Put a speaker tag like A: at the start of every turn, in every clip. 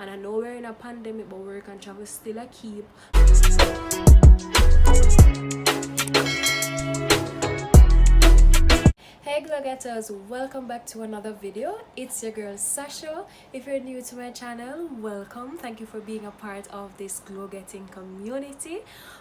A: And I know we're in a pandemic, but work and travel still a keep. Hey glogetters, welcome back to another video. It's your girl Sasha. If you're new to my channel, welcome. Thank you for being a part of this glow-getting community.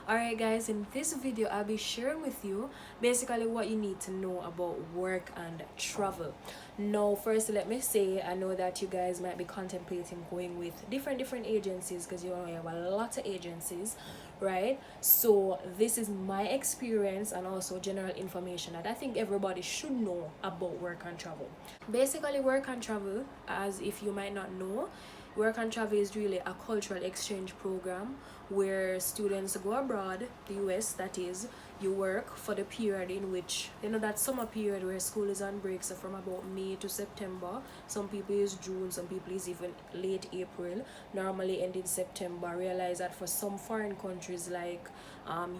A: Alright guys, in this video I'll be sharing with you basically what you need to know about work and travel. Now first let me say, I know that you guys might be contemplating going with different agencies, because you know you have a lot of agencies, right? So this is my experience and also general information that I think everybody should know about work and travel. Basically, work and travel, as if you might not know, work and travel is really a cultural exchange program where students go abroad, the US that is. You work for the period in which, you know, that summer period where school is on break, so from about May to September. Some people is June, some people is even late April, normally ending September. Realize that for some foreign countries like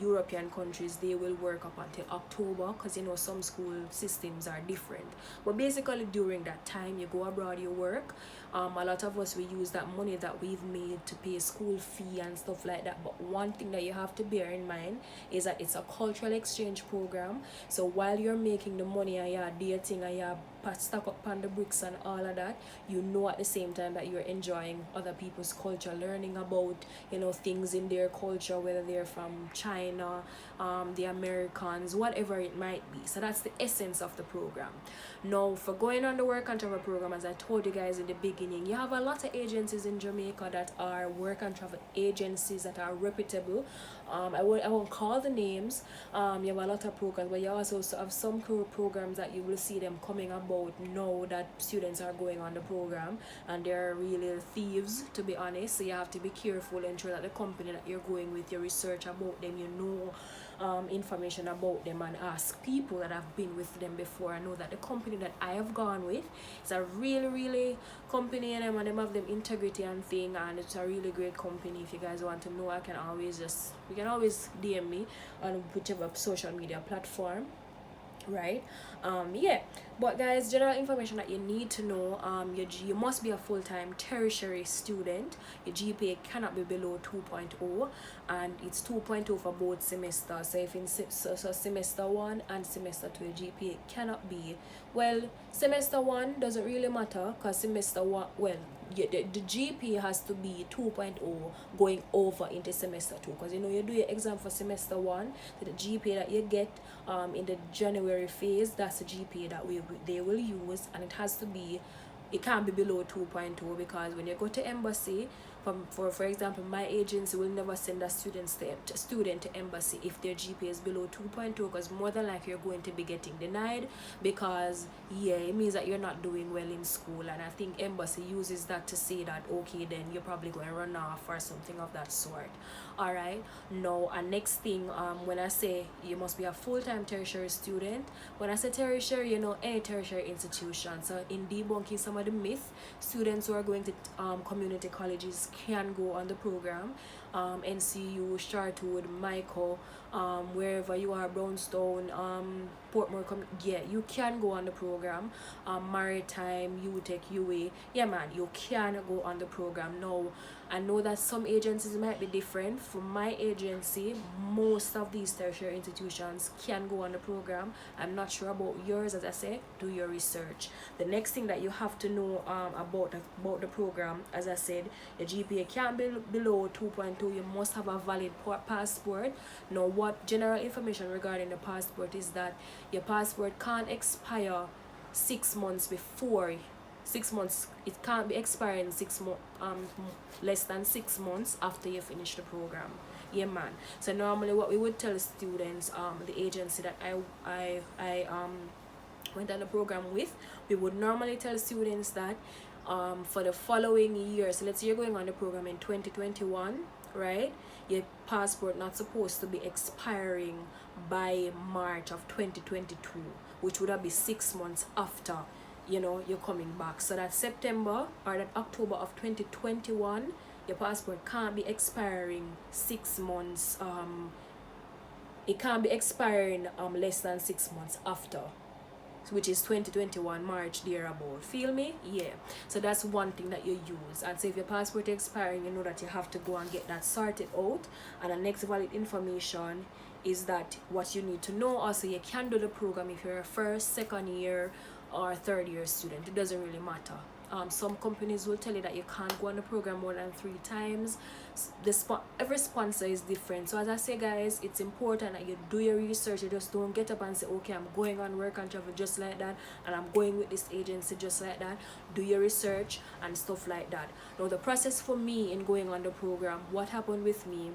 A: European countries, they will work up until October, because you know some school systems are different. But basically during that time you go abroad, you work. A lot of us, we use that money that we've made to pay school fee and stuff like that. But one thing that you have to bear in mind is that it's a cultural exchange program. So while you're making the money and you're dating and you're stuck up on the bricks and all of that, you know at the same time that you're enjoying other people's culture, learning about, you know, things in their culture, whether they're from China, the Americans, whatever it might be. So that's the essence of the program. Now for going on the work and travel program, as I told you guys in the beginning, you have a lot of agencies in Jamaica that are work and travel agencies that are reputable. I won't call the names. You have a lot of programs, but you also have some programs that you will see them coming about now that students are going on the program, and they're really thieves, to be honest. So you have to be careful, ensure that the company that you're going with, you research about them, you know information about them, and ask people that have been with them before. I know that the company that I have gone with is a really company, and them have them integrity and thing, and it's a really great company. If you guys want to know, you can always DM me on whichever social media platform, right? Yeah, but guys, general information that you need to know, you must be a full-time tertiary student. Your GPA cannot be below 2.0, and it's 2.0 for both semesters. So if in semester 1 and semester 2 your GPA cannot be, well, semester 1 doesn't really matter, because semester 1, well, the GPA has to be 2.0 going over into semester 2, because you know you do your exam for semester 1, so the GPA that you get in the January phase, that's the GPA that they will use, and it can't be below 2.0, because when you go to embassy, for example, my agency will never send a student to embassy if their GPA is below 2.2, because more than likely you're going to be getting denied, because yeah, it means that you're not doing well in school. And I think embassy uses that to say that okay, then you're probably going to run off or something of that sort. All right, now and next thing, when I say you must be a full-time tertiary student, when I say tertiary, you know, any tertiary institution. So in debunking some of the myths, students who are going to community colleges can go on the program. NCU, Chartwood, Michael, wherever you are, Brownstone, Portmore, yeah, you can go on the program. Maritime, UTech, UA, yeah man, you can go on the program. Now I know that some agencies might be different. For my agency, most of these tertiary institutions can go on the program. I'm not sure about yours. As I say, do your research. The next thing that you have to know about the program, as I said, your GPA can't be below 2.2. You must have a valid passport. Now what general information regarding the passport is that your passport can't expire 6 months before. 6 months, it can't be expiring less than 6 months after you finish the program. Yeah man. So normally what we would tell students, the agency that I went on the program with, we would normally tell students that for the following year, so let's say you're going on the program in 2021, right? Your passport not supposed to be expiring by March of 2022, which would have been 6 months after, you know, you're coming back. So that September or that October of 2021, your passport can't be expiring 6 months. It can't be expiring less than 6 months after. which is 2021 March thereabout. Feel me? Yeah. So that's one thing that you use. And so if your passport is expiring, you know that you have to go and get that sorted out. And the next valid information is that what you need to know. Also, you can do the program if you're a first, second year, or third year student. It doesn't really matter. Some companies will tell you that you can't go on the program more than 3 times. Every sponsor is different. So as I say, guys, it's important that you do your research. You just don't get up and say, okay, I'm going on work and travel just like that, and I'm going with this agency just like that. Do your research and stuff like that. Now the process for me in going on the program, what happened with me,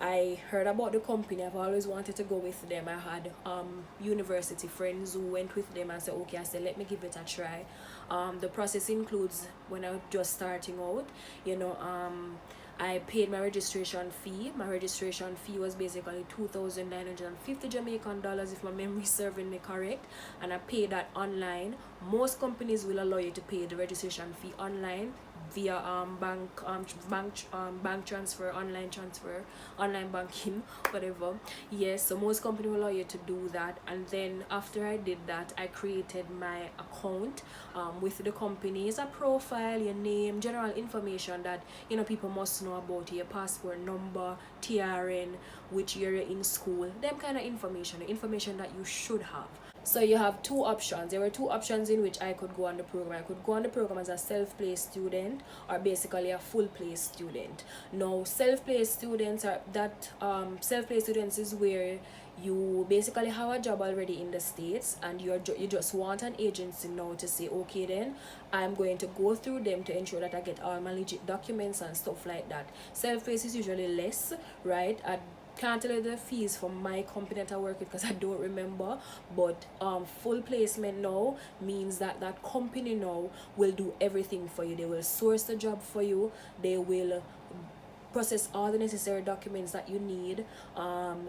A: I heard about the company. I've always wanted to go with them. I had university friends who went with them and said, okay, I said, let me give it a try. The process includes, when I was just starting out, I paid my registration fee. My registration fee was basically 2,950 Jamaican dollars, if my memory is serving me correct, and I paid that online. Most companies will allow you to pay the registration fee online via bank transfer, online banking, whatever. Yes, so most companies will allow you to do that. And then after I did that, I created my account with the company. It's a profile, your name, general information that people must know about you, your passport number, TRN, which year you're in school, them kind of information, the information that you should have. So you have 2 options. There were 2 options in which I could go on the program. I could go on the program as a self-placed student, or basically a full-placed student. Now, self-placed students is where you basically have a job already in the States, and you just want an agency now to say, okay, then I'm going to go through them to ensure that I get all my legit documents and stuff like that. Self-placed is usually less, right? Can't tell you the fees for my company that I work with because I don't remember, but full placement now means that that company now will do everything for you. They will source the job for you, they will process all the necessary documents that you need.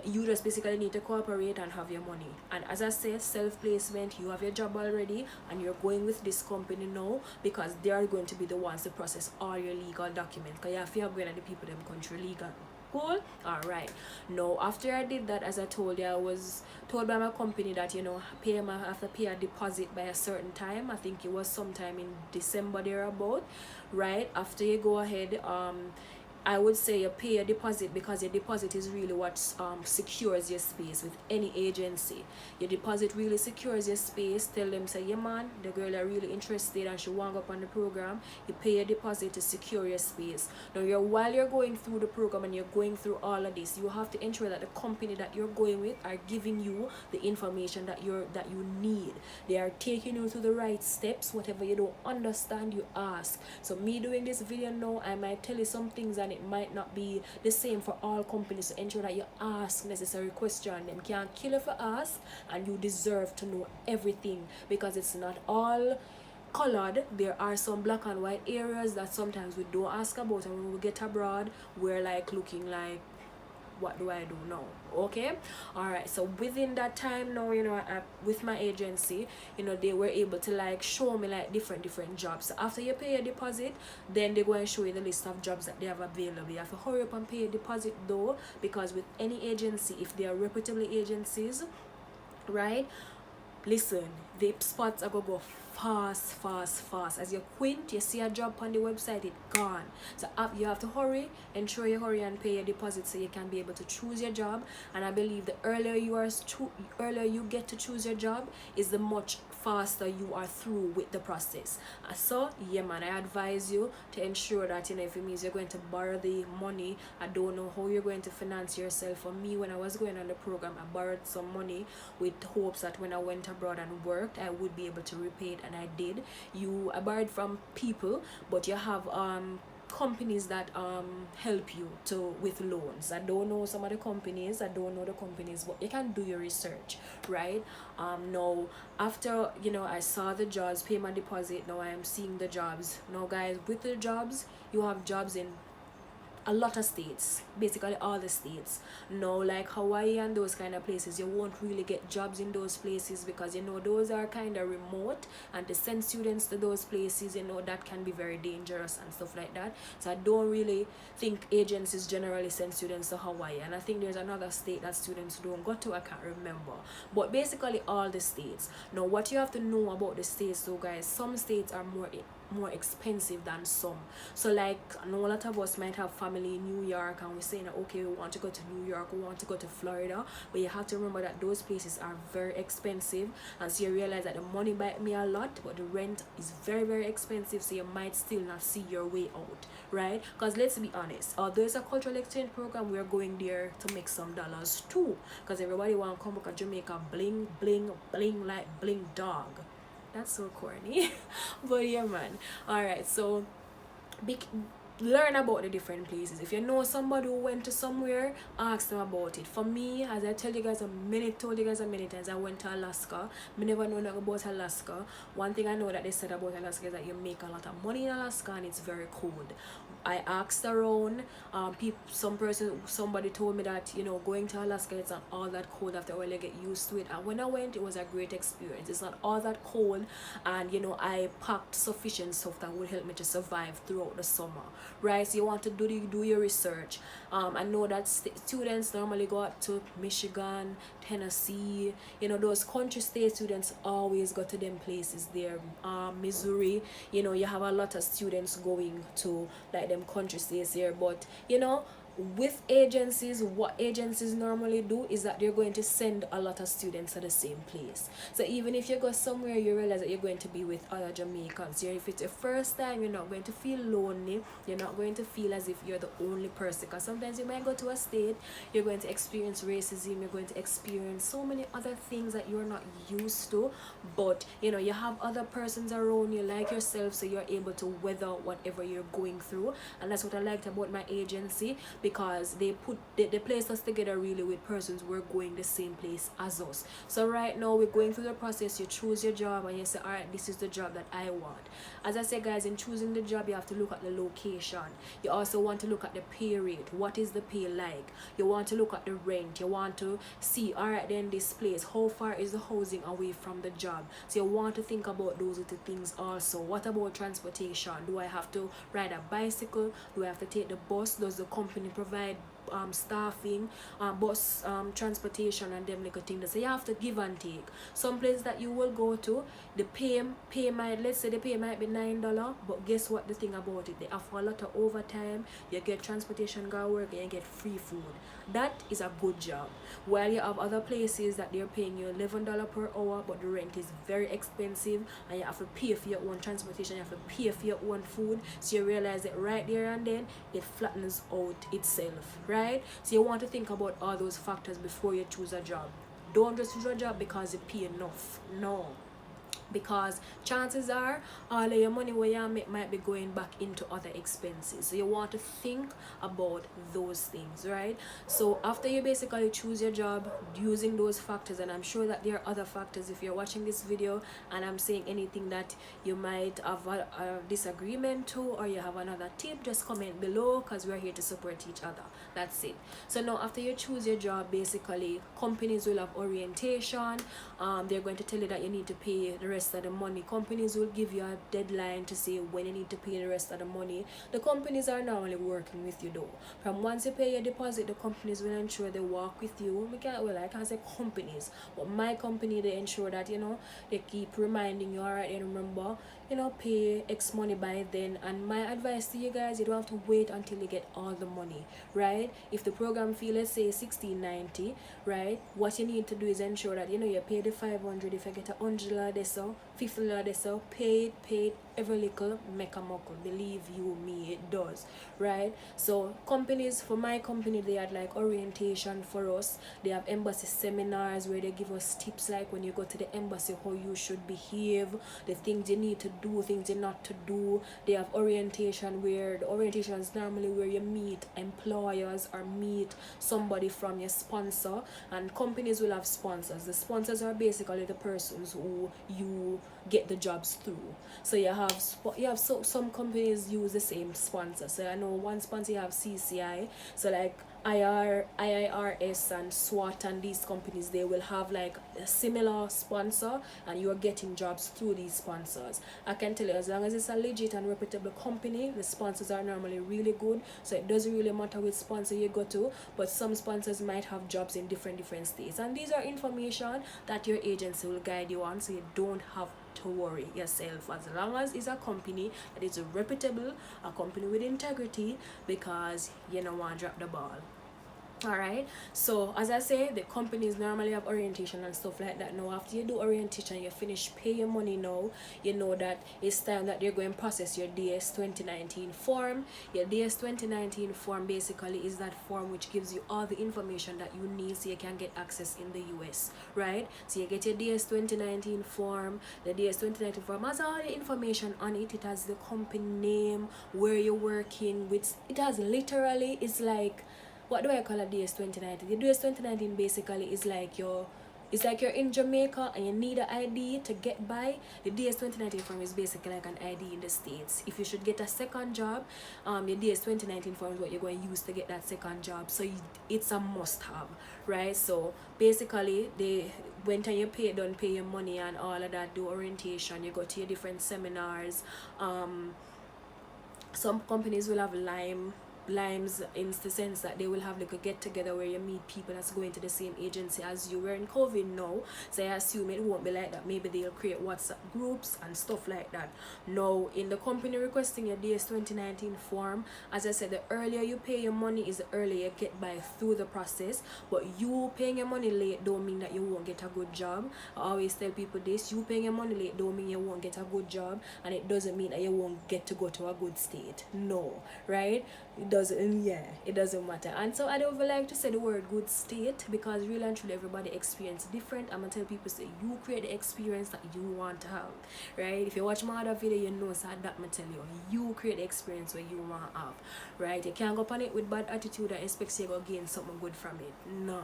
A: You just basically need to cooperate and have your money. And as I said, self-placement, you have your job already and you're going with this company now because they are going to be the ones to process all your legal documents, because you have to have going at the people them country legal. Cool. All right. Now after I did that, as I told you, I was told by my company that I have to pay a deposit by a certain time. I think it was sometime in December thereabout, right? After you go ahead, I would say you pay a deposit, because your deposit is really what secures your space with any agency. Your deposit really secures your space. Tell them, say, yeah man, the girl are really interested and she want to go up on the program. You pay a deposit to secure your space. Now while you're going through the program and you're going through all of this, you have to ensure that the company that you're going with are giving you the information that you need. They are taking you to the right steps. Whatever you don't understand, you ask. So me doing this video now, I might tell you some things and it might not be the same for all companies. So ensure that you ask necessary questions. Them can't kill you for ask, and you deserve to know everything, because it's not all colored. There are some black and white areas that sometimes we don't ask about, and when we get abroad, we're like looking like, what do I do now? Okay. All right. So within that time now, with my agency, they were able to like show me like different jobs. So after you pay a deposit, then they go and show you the list of jobs that they have available. You have to hurry up and pay a deposit though, because with any agency, if they are reputable agencies, right, listen, the spots are gonna go fast. As you quint, you see a job on the website, it's gone. So you have to hurry, ensure you hurry and pay your deposit so you can be able to choose your job. And I believe the earlier you get to choose your job is the much faster you are through with the process. So yeah man, I advise you to ensure that if it means you're going to borrow the money, I don't know how you're going to finance yourself. For me, when I was going on the program, I borrowed some money with hopes that when I went abroad and worked, I would be able to repay it, and I did. I borrowed from people, but you have companies that help you with loans. I don't know some of the companies, but you can do your research, right? Now after I saw the jobs, pay my deposit, now I am seeing the jobs. Now guys, with the jobs, you have jobs in a lot of states, basically all the states. No, like Hawaii and those kind of places, you won't really get jobs in those places because, you know, those are kind of remote, and to send students to those places, you know, that can be very dangerous and stuff like that. So I don't really think agencies generally send students to Hawaii, and I think there's another state that students don't go to, I can't remember. But basically all the states. Now what you have to know about the states though, guys, some states are more expensive than some. So like, I know a lot of us might have family in New York and we're saying that, okay, we want to go to New York, we want to go to Florida, but you have to remember that those places are very expensive, and so you realize that the money buy me a lot, but the rent is very expensive, so you might still not see your way out, right? Because let's be honest, although it's a cultural exchange program, we're going there to make some dollars too, because everybody want to come back to Jamaica bling like bling dog. That's so corny. But yeah, man. Alright, so be, learn about the different places. If you know somebody who went to somewhere, ask them about it. For me, as I told you guys many times, I went to Alaska. I never know nothing about Alaska. One thing I know that they said about Alaska is that you make a lot of money in Alaska and it's very cold. I asked around, somebody told me that, you know, going to Alaska, it's not all that cold after a while, you get used to it. And when I went, it was a great experience. It's not all that cold, and you know, I packed sufficient stuff that would help me to survive throughout the summer, right? So you want to do your research. I know that students normally go up to Michigan, Tennessee, you know, those country state students always go to them places there. Missouri, you know, you have a lot of students going to like them country states here. But you know, with agencies, what agencies normally do is that they're going to send a lot of students to the same place. So even if you go somewhere, you realize that you're going to be with other Jamaicans. If it's your first time, you're not going to feel lonely, you're not going to feel as if you're the only person, because sometimes you might go to a state, you're going to experience racism, you're going to experience so many other things that you're not used to, but you know, you have other persons around you like yourself, so you're able to weather whatever you're going through. And that's what I liked about my agency, because they placed us together really with persons who are going the same place as us. So right now we're going through the process. You choose your job and you say, all right, this is the job that I want. As I said, guys, in choosing the job, you have to look at the location. You also want to look at the pay rate. What is the pay like? You want to look at the rent. You want to see, all right, then this place, how far is the housing away from the job? So you want to think about those little things also. What about transportation? Do I have to ride a bicycle? Do I have to take the bus? Does the company provide staffing, bus transportation, and them little things? So you have to give and take. Some places that you will go to, the pay might, let's say the pay might be $9, but guess what, the thing about it, they offer a lot of overtime, you get transportation, go work, and you get free food. That is a good job. While you have other places that they're paying you $11 per hour, but the rent is very expensive, and you have to pay for your own transportation, you have to pay for your own food. So you realize that right there and then it flattens out itself, right? So you want to think about all those factors before you choose a job. Don't just choose a job because you pay enough. No, because chances are all of your money where you make might be going back into other expenses. So you want to think about those things, right? So after you basically choose your job using those factors, and I'm sure that there are other factors if you're watching this video and I'm saying anything that you might have a disagreement to, or you have another tip, just comment below, because we're here to support each other. That's it. So now after you choose your job, basically companies will have orientation. They're going to tell you that you need to pay the rest of the money. Companies will give you a deadline to say when you need to pay the rest of the money. The companies are normally working with you though. From once you pay your deposit, the companies will ensure they work with you. I can't say companies, but my company, they ensure that, you know, they keep reminding you, all right, and remember, you know, pay X money by then. And my advice to you guys, you don't have to wait until you get all the money, right? If the program fee, let's say $16.90, right, what you need to do is ensure that, you know, you pay the $500. If you get $100 so $50 so pay it every little make a muckle. Believe you me, it does, right? So companies, for my company, they had like orientation for us. They have embassy seminars where they give us tips like when you go to the embassy, how you should behave, the things you need to do, things you not to do. They have orientation where the orientation is normally where you meet employers or meet somebody from your sponsor. And companies will have sponsors. The sponsors are basically the persons who you get the jobs through. So you have some companies use the same sponsor. So I know one sponsor, you have CCI, so like IIRS and SWAT and these companies, they will have like a similar sponsor, and you are getting jobs through these sponsors. I can tell you, as long as it's a legit and reputable company, the sponsors are normally really good. So it doesn't really matter which sponsor you go to, but some sponsors might have jobs in different states, and these are information that your agency will guide you on, so you don't have to worry yourself, as long as it's a company that is reputable, a company with integrity, because you don't want to drop the ball. All right, so as I say, the companies normally have orientation and stuff like that. Now after you do orientation, you finish pay your money. Now you know that it's time that they're going to process your DS 2019 form. Your DS 2019 form basically is that form which gives you all the information that you need so you can get access in the US, right? So you get your DS 2019 form. The DS 2019 form has all the information on it. It has the company name, where you're working with. It has literally, it's like, what do I call a DS 2019? The DS 2019 basically is like it's like you're in Jamaica and you need an ID to get by. The DS 2019 form is basically like an ID in the States. If you should get a second job, your DS 2019 form is what you're going to use to get that second job. So it's a must have, right? So basically, they went and you don't pay your money and all of that, do orientation, you go to your different seminars. Some companies will have limes, in the sense that they will have like a get together where you meet people that's going to the same agency as you. Were in COVID now, so I assume it won't be like that. Maybe they'll create WhatsApp groups and stuff like that. Now in the company requesting your DS 2019 form, as I said, the earlier you pay your money is the earlier you get by through the process. But you paying your money late don't mean that you won't get a good job. I always tell people this: you paying your money late don't mean you won't get a good job, and it doesn't mean that you won't get to go to a good state. No, right? It doesn't matter. And so I don't even like to say the word good state, because really and truly everybody experience different. I'm gonna tell people, say you create the experience that you want to have, right? If you watch my other video, you know, so that me tell you create the experience where you want to have, right? You can't go upon it with bad attitude and expect you're gonna gain something good from it. No.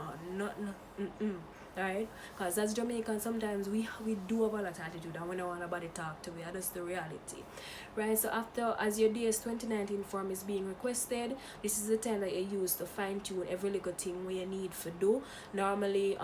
A: Right? Because as Jamaicans, sometimes we do have a lot of attitude and we don't want nobody talk to me. That's the reality, right? So after, as your DS 2019 form is being requested, this is the time that you use to fine-tune every little thing where you need to do. Normally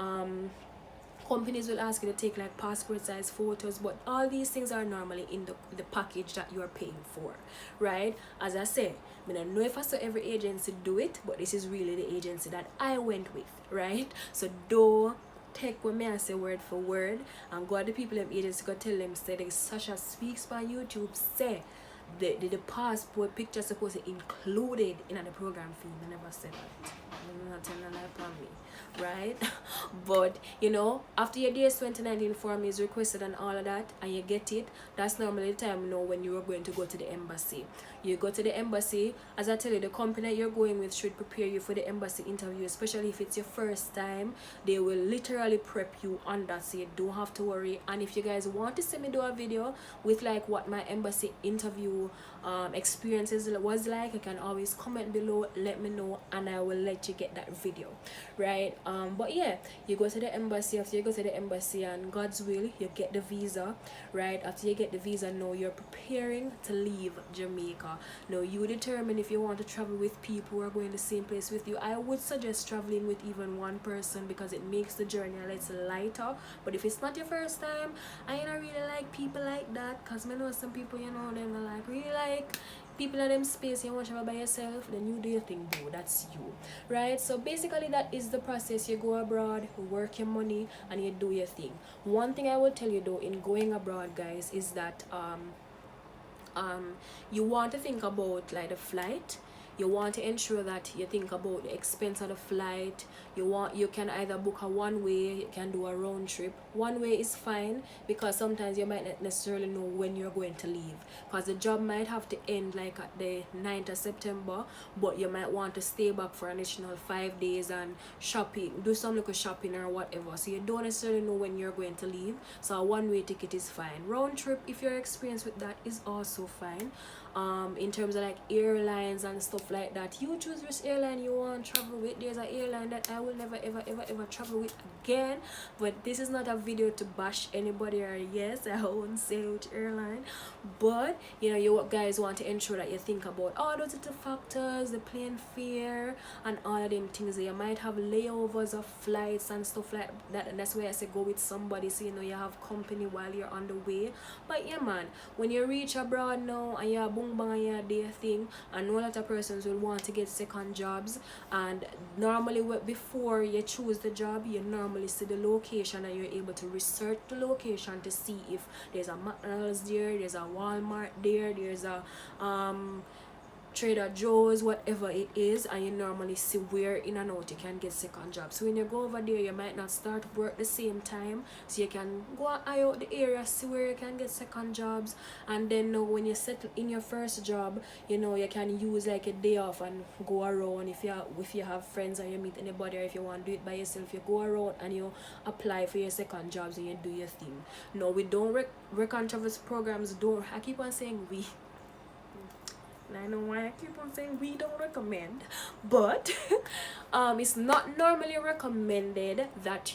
A: companies will ask you to take like passport size photos, but all these things are normally in the package that you are paying for, right? As I say, I don't know if I saw every agency do it, but this is really the agency that I went with, right? So don't take what me I say word for word, and go to the people in agency go tell them, say the Sasha speaks by YouTube, say the passport picture supposed to included in the program fee. I never said that. I'm not telling a lie upon me, right? But you know, after your DS 2019 form is requested and all of that, and you get it, that's normally the time, you know, when you are going to go to the embassy. You go to the embassy. As I tell you, the company you're going with should prepare you for the embassy interview, especially if it's your first time. They will literally prep you on that, so you don't have to worry. And if you guys want to see me do a video with like what my embassy interview experiences was like, you can always comment below, let me know, and I will let you get that video, right? But yeah, you go to the embassy. After you go to the embassy, and God's will, you get the visa, right? After you get the visa, now you're preparing to leave Jamaica. Now you determine if you want to travel with people who are going the same place with you. I would suggest traveling with even one person, because it makes the journey a little lighter. But if it's not your first time, I don't really like people like that, because I know some people, you know, them are like really like people in them space. You want to travel by yourself, then you do your thing, bro. That's you, right? So basically that is the process. You go abroad, you work your money, and you do your thing. One thing I will tell you though, in going abroad, guys, is that you want to think about like the flight. You want to ensure that you think about the expense of the flight. You can either book a one way, you can do a round trip. One way is fine, because sometimes you might not necessarily know when you're going to leave, because the job might have to end like at the 9th of September, but you might want to stay back for an additional 5 days and shopping, do some little shopping or whatever. So you don't necessarily know when you're going to leave. So a one way ticket is fine. Round trip, if you're experienced with that, is also fine. in terms of like airlines and stuff like that. You choose which airline you want to travel with. There's an airline that I will never ever travel with again, but this is not a video to bash anybody, or yes, I won't say which airline, but you know, you guys want to ensure that you think about all those little factors, the plane fare and all of them things. You might have layovers of flights and stuff like that, and that's why I say go with somebody, so you know you have company while you're on the way. But yeah man, when you reach abroad now and you're boom bang and you're there thing, I know a lot of persons will want to get second jobs, and normally before you choose the job, you normally see the location and you're able to research the location to see if there's a McDonald's there, there's a Walmart there, there's a Trader Joe's, whatever it is, and you normally see where in and out you can get second job. So when you go over there, you might not start work the same time, so you can go and eye out the area, see where you can get second jobs, and then when you settle in your first job, you know, you can use like a day off and go around. If you have friends and you meet anybody, or if you want to do it by yourself, you go around and you apply for your second jobs and you do your thing. No, we don't work on travel programs. Don't, I keep on saying we, I know why I keep on saying we don't recommend, but it's not normally recommended that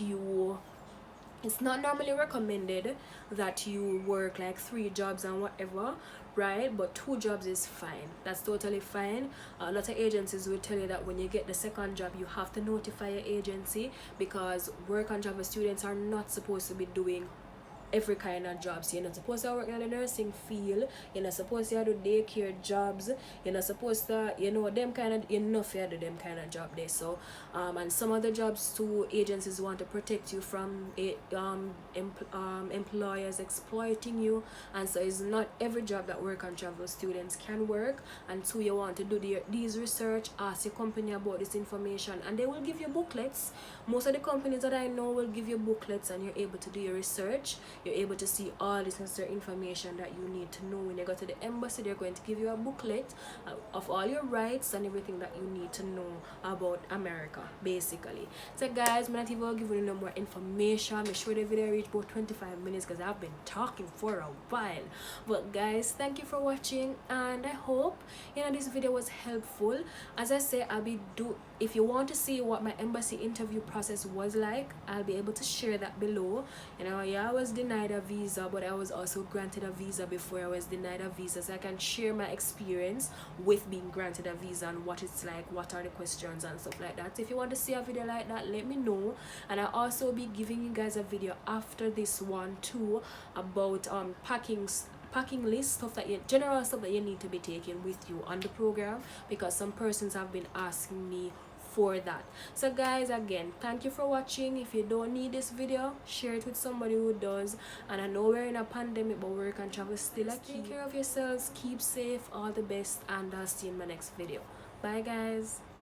A: you work like 3 jobs and whatever, right? But 2 jobs is fine. That's totally fine. A lot of agencies will tell you that when you get the second job, you have to notify your agency, because work and travel students are not supposed to be doing every kind of jobs. You're not supposed to work in the nursing field, you're not supposed to do daycare jobs, you're not supposed to, you know, them kind of, enough you do them kind of job there. So and some other jobs too, agencies want to protect you from employers exploiting you, and so it's not every job that work and travel students can work. And so you want to do these research, ask your company about this information, and they will give you booklets. Most of the companies that I know will give you booklets, and you're able to do your research. You're able to see all this necessary information that you need to know. When you go to the embassy, they're going to give you a booklet of all your rights and everything that you need to know about America, basically. So guys, I'm not even giving you no more information. Make sure the video reach about 25 minutes, because I've been talking for a while. But guys, thank you for watching, and I hope, you know, this video was helpful. As I say, if you want to see what my embassy interview process was like, I'll be able to share that below. You know, yeah, I was denied a visa, but I was also granted a visa before I was denied a visa, so I can share my experience with being granted a visa and what it's like, what are the questions and stuff like that. So if you want to see a video like that, let me know. And I'll also be giving you guys a video after this one too, about packing list, stuff that general stuff that you need to be taking with you on the program, because some persons have been asking me for that. So guys, again, thank you for watching. If you don't need this video, share it with somebody who does. And I know we're in a pandemic, but work and travel still a key. Take care of yourselves, keep safe, all the best, and I'll see you in my next video. Bye guys.